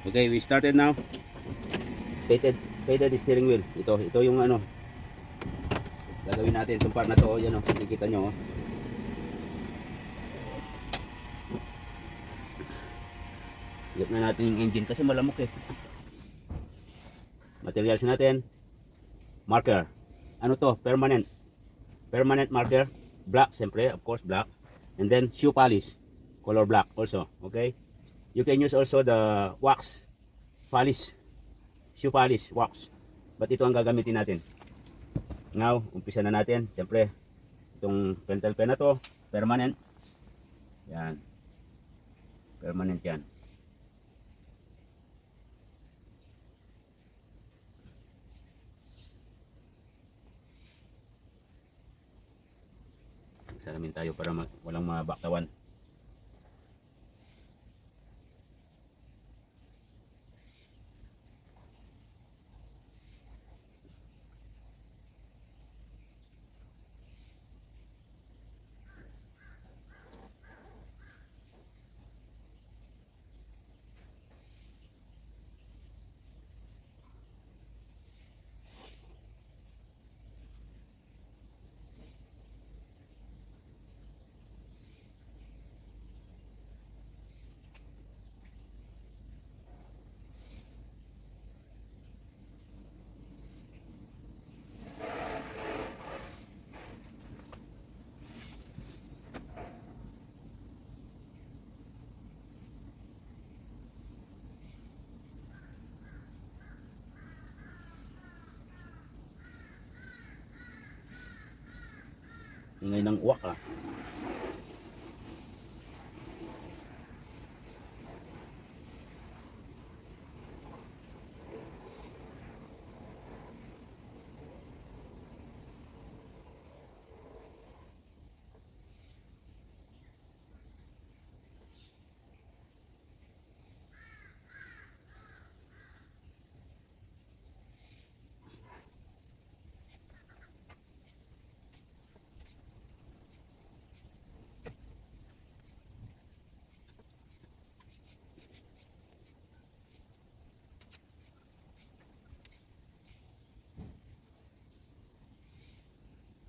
Okay, we started now. Painted, painted steering wheel. Ito yung ano, gagawin natin. Itong part na to, yan o, nakikita nyo. Higop na natin yung engine kasi malamok eh. Materials natin, marker. Ano to? Permanent. Permanent marker. Black, siyempre, of course, black. And then, shoe polish. Color black also. Okay? You can use also the wax. Polish. Shoe polish, wax. But ito ang gagamitin natin. Now, umpisa na natin. Siyempre, itong pentel pen na to, permanent. Yan. Permanent yan. Salamin tayo para walang mabaktawan. Ingay ng uwak ah.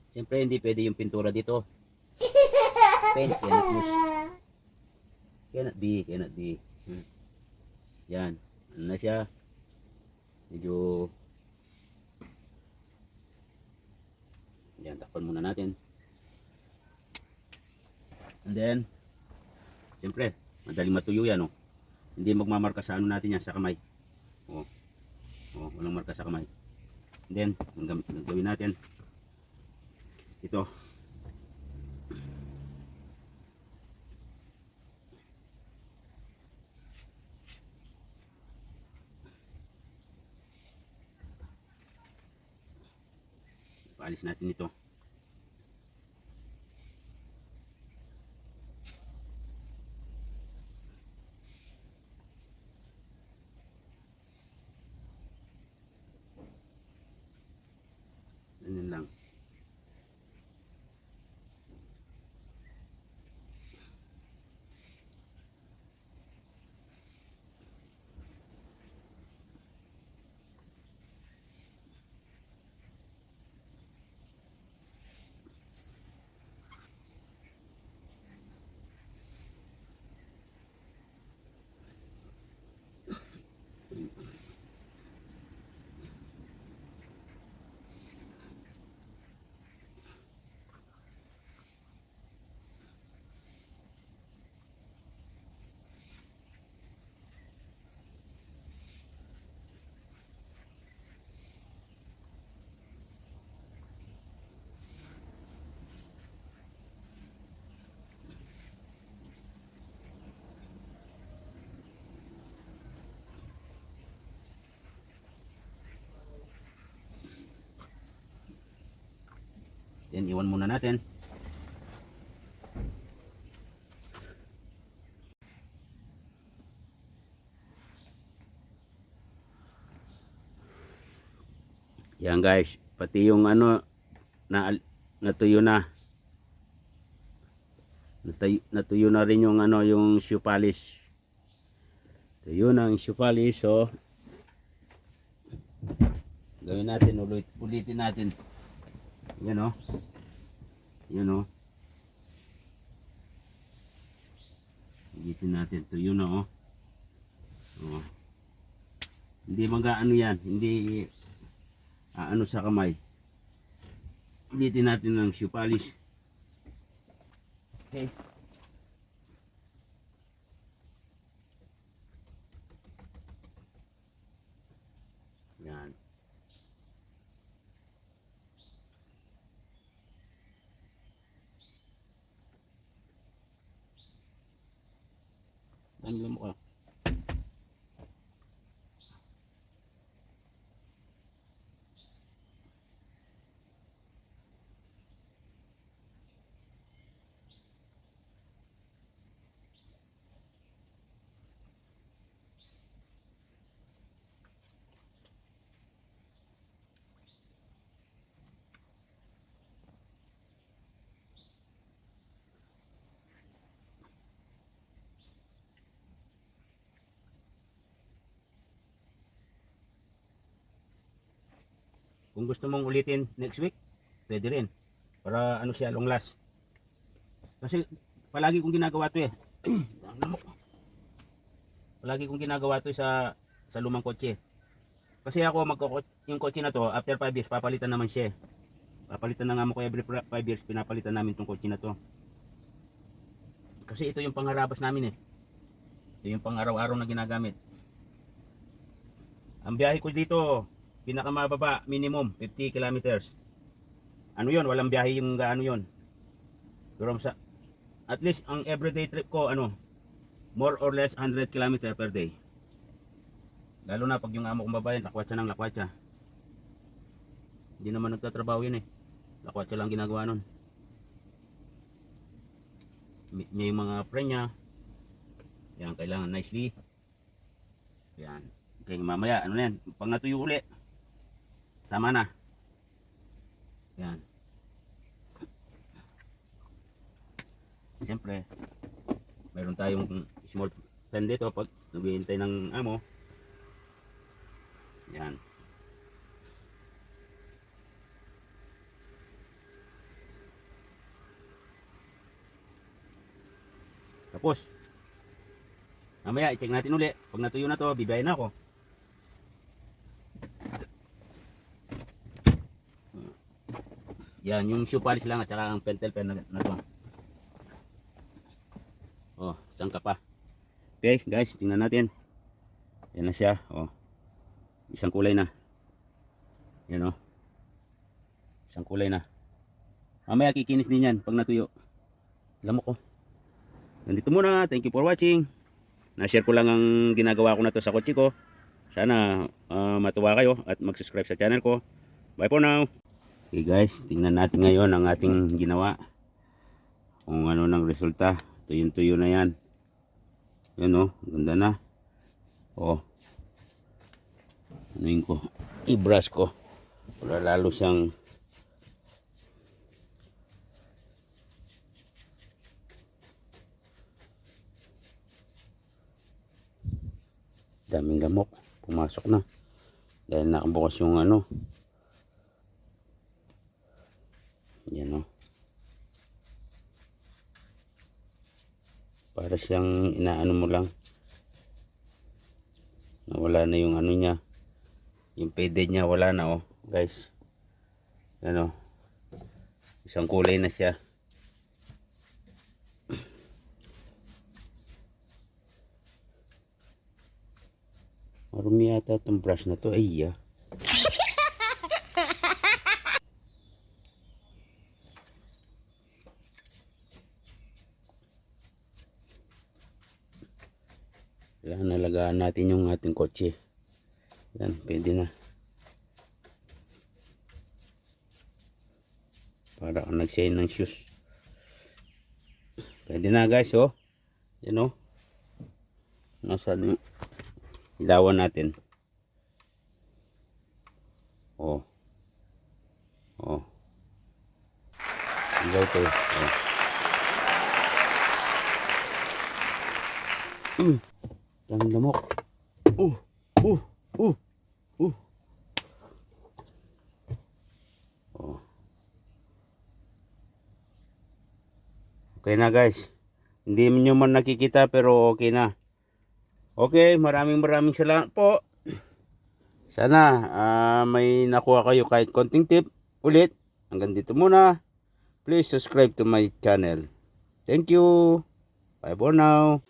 Siyempre hindi pwede yung pintura dito. Paint cannot use. Cannot be. Yan. Ano na siya? Medyo yan, takpan muna natin. And then siyempre, madaling matuyo yan oh. Hindi magmamarka sa ano natin yan, sa kamay. Oh. Oh, walang marka sa kamay. And then, ang gawin natin ito. Paalis natin ito. Ganyan lang. Then iwan muna natin. Yan guys, pati yung ano na natuyo na. Natuyo na rin yung ano, yung shoe polish. So yun ang shoe polish. So gawin natin, ulitin natin. Yan o. Yan o. Ulitin natin. Ito yun o. Oh. Hindi mag-ano yan. Hindi ano sa kamay. Ulitin natin ng shoe polish. Okay. Yan. Ano mo ka? Kung gusto mong ulitin next week, pwede rin. Para ano siya, long last. Kasi palagi kong ginagawa to eh. Palagi kong ginagawa to sa lumang kotse. Kasi ako yung kotse na to, after 5 years, papalitan naman siya. Papalitan na nga mo ko every 5 years, pinapalitan namin tong kotse na to. Kasi ito yung pangharabas namin eh. Ito yung pang araw-araw na ginagamit. Ang biyahe ko dito, pinakamababa, minimum 50 kilometers. Ano yun, walang biyahe yung gaano yun. Pero at least ang everyday trip ko, ano, more or less 100 kilometer per day. Lalo na pag yung amo kong babayan, lakwatsa ng lakwatsa. Hindi naman nagtatrabaho yun eh. Lakwatsa lang ginagawa nun. Meet niya yung mga friend niya. Yan, kailangan nicely. Yan. Okay, mamaya, ano na yan, pag natuyo uli, tama na. Yan. Siyempre, mayroon tayong small pen dito pag naghihintay ng amo. Yan. Tapos, mamaya i-check natin uli. Pag natuyo na to, bibiyahin na ako. Yan, yung shoe polish lang at saka ang pentel pen na to. Oh, saan ka pa? Okay, guys, tingnan natin. Yan na siya. Oh, isang kulay na. Yan oh. Isang kulay na. Mamaya kikinis din yan pag natuyo. Lamok ko. Nandito muna. Thank you for watching. Na-share ko lang ang ginagawa ko na to sa kotse ko. Sana matuwa kayo at mag-subscribe sa channel ko. Bye for now. Okay guys, tingnan natin ngayon ang ating ginawa. Kung ano ng resulta. Tuyo na yan. Yan oh, ganda na. Oh. Anuin ko. I-brush ko. Para lalo siyang daming lamok. Pumasok na. Dahil nakabukas yung ano. Yan o. Para siyang inaano mo lang. Nawala na yung ano niya. Yung pede niya wala na o. Guys. Yan o. Isang kulay na siya. Marumi yata itong brush na to. Ay ya. Kailangan nalagaan natin yung ating kotse. Yan, pwede na. Para kang nag-shine ng shoes. Pwede na guys, oh. Yan, oh. Nasa ilawan natin. Oh. Oh. Ilaw to. Oh. Daming lamok. Uh, uh, uh, uh. Oh. Okay na guys. Hindi nyo man nakikita pero okay na. Okay, maraming salamat po. Sana may nakuha kayo kahit konting tip ulit. Hanggang dito muna. Please subscribe to my channel. Thank you. Bye for now.